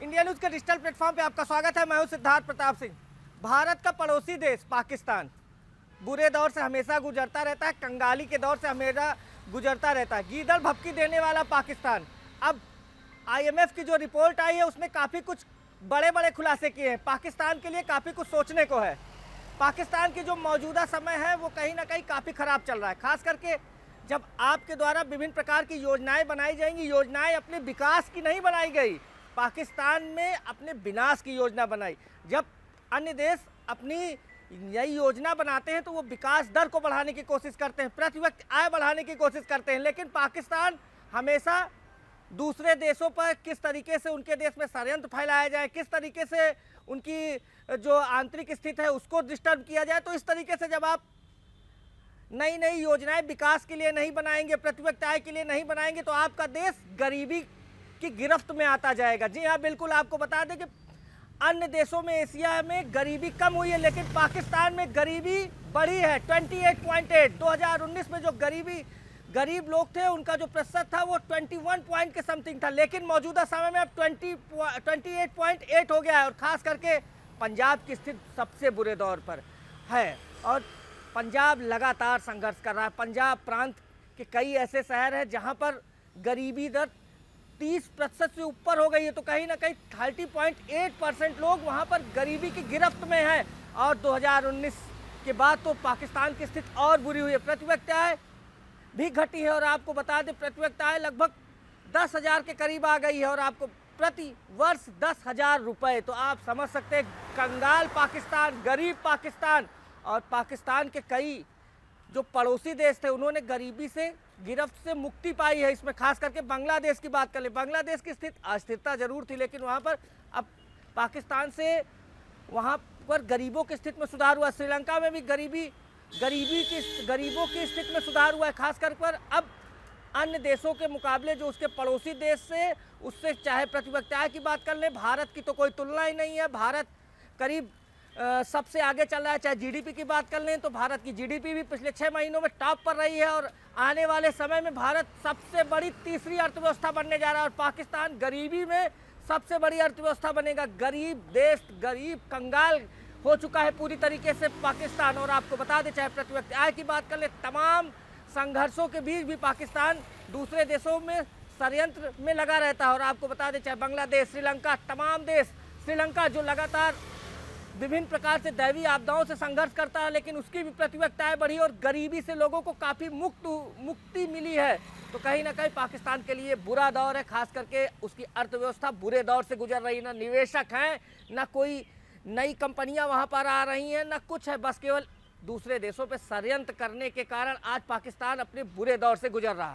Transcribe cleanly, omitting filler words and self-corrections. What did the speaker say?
India news के digital platform पे आपका स्वागत है। मैं हूं सिद्धार्थ प्रताप सिंह। भारत का पड़ोसी देश पाकिस्तान बुरे दौर से हमेशा गुजरता रहता है, कंगाली के दौर से हमेशा गुजरता रहता है। गीदड़ भभकी देने वाला पाकिस्तान अब आईएमएफ की जो रिपोर्ट आई है उसमें काफ़ी कुछ बड़े बड़े खुलासे किए हैं। पाकिस्तान के लिए काफ़ी कुछ सोचने को है। पाकिस्तान की जो मौजूदा समय है वो कहीं ना कहीं काफ़ी ख़राब चल रहा है, खास करके जब आपके द्वारा विभिन्न प्रकार की योजनाएं बनाई जाएंगी। योजनाएं अपने विकास की नहीं बनाई गई, पाकिस्तान में अपने विनाश की योजना बनाई। जब अन्य देश अपनी नई योजना बनाते हैं तो वो विकास दर को बढ़ाने की कोशिश करते हैं, प्रति व्यक्ति आय बढ़ाने की कोशिश करते हैं, लेकिन पाकिस्तान हमेशा दूसरे देशों पर किस तरीके से उनके देश में षड्यंत्र फैलाया जाए, किस तरीके से उनकी जो आंतरिक स्थिति है उसको डिस्टर्ब किया जाए। तो इस तरीके से जब आप नई नई योजनाएं विकास के लिए नहीं बनाएंगे, प्रति व्यक्ति आय के लिए नहीं बनाएंगे, तो आपका देश गरीबी की गिरफ्त में आता जाएगा। जी हाँ, बिल्कुल आपको बता दें कि अन्य देशों में, एशिया में गरीबी कम हुई है, लेकिन पाकिस्तान में गरीबी बढ़ी है। 28.8 2019 में जो गरीब लोग थे उनका जो प्रतिशत था वो 21 पॉइंट के समथिंग था, लेकिन मौजूदा समय में अब 28.8 हो गया है। और ख़ास करके पंजाब की स्थिति सबसे बुरे दौर पर है और पंजाब लगातार संघर्ष कर रहा है। पंजाब प्रांत के कई ऐसे शहर हैं जहां पर गरीबी दर 30% से ऊपर हो गई है, तो कहीं ना कहीं 30.8% लोग वहां पर गरीबी की गिरफ्त में हैं। और 2019 के बाद तो पाकिस्तान की स्थिति और बुरी हुई है। प्रति व्यक्ति आय भी घटी है और आपको बता दें प्रति व्यक्ति आय लगभग 10,000 के करीब आ गई है और आपको प्रति वर्ष 10,000 रुपये। तो आप समझ सकते हैं कंगाल पाकिस्तान, गरीब पाकिस्तान। और पाकिस्तान के कई जो पड़ोसी देश थे उन्होंने गरीबी से गिरफ्त से मुक्ति पाई है। इसमें खास करके बांग्लादेश की बात कर ले, बांग्लादेश की स्थिति अस्थिरता जरूर थी, लेकिन वहाँ पर अब पाकिस्तान से वहाँ पर गरीबों की स्थिति में सुधार हुआ। श्रीलंका में भी गरीबों की स्थिति में सुधार हुआ है। खासकर पर अब अन्य देशों के मुकाबले जो उसके पड़ोसी देश से उससे चाहे प्रति व्यक्ति आय की बात कर ले, भारत की तो कोई तुलना ही नहीं है। भारत करीब सबसे आगे चल रहा है। चाहे जीडीपी की बात कर लें तो भारत की जीडीपी भी पिछले 6 महीनों में टॉप पर रही है और आने वाले समय में भारत सबसे बड़ी तीसरी अर्थव्यवस्था बनने जा रहा है और पाकिस्तान गरीबी में सबसे बड़ी अर्थव्यवस्था बनेगा। गरीब देश, गरीब कंगाल हो चुका है पूरी तरीके से पाकिस्तान। और आपको बता दें चाहे प्रति व्यक्ति आय की बात कर ले, तमाम संघर्षों के बीच भी पाकिस्तान दूसरे देशों में षड्यंत्र में लगा रहता है। और आपको बता दें चाहे बांग्लादेश, श्रीलंका, तमाम देश, श्रीलंका जो लगातार विभिन्न प्रकार से दैवीय आपदाओं से संघर्ष करता है, लेकिन उसकी भी प्रति व्यक्ति आय बढ़ी और गरीबी से लोगों को काफ़ी मुक्ति मिली है। तो कहीं ना कहीं पाकिस्तान के लिए बुरा दौर है, खास करके उसकी अर्थव्यवस्था बुरे दौर से गुजर रही है। ना निवेशक हैं, ना कोई नई कंपनियां वहां पर आ रही हैं, ना कुछ है, बस केवल दूसरे देशों पर षड्यंत्र करने के कारण आज पाकिस्तान अपने बुरे दौर से गुजर रहा है।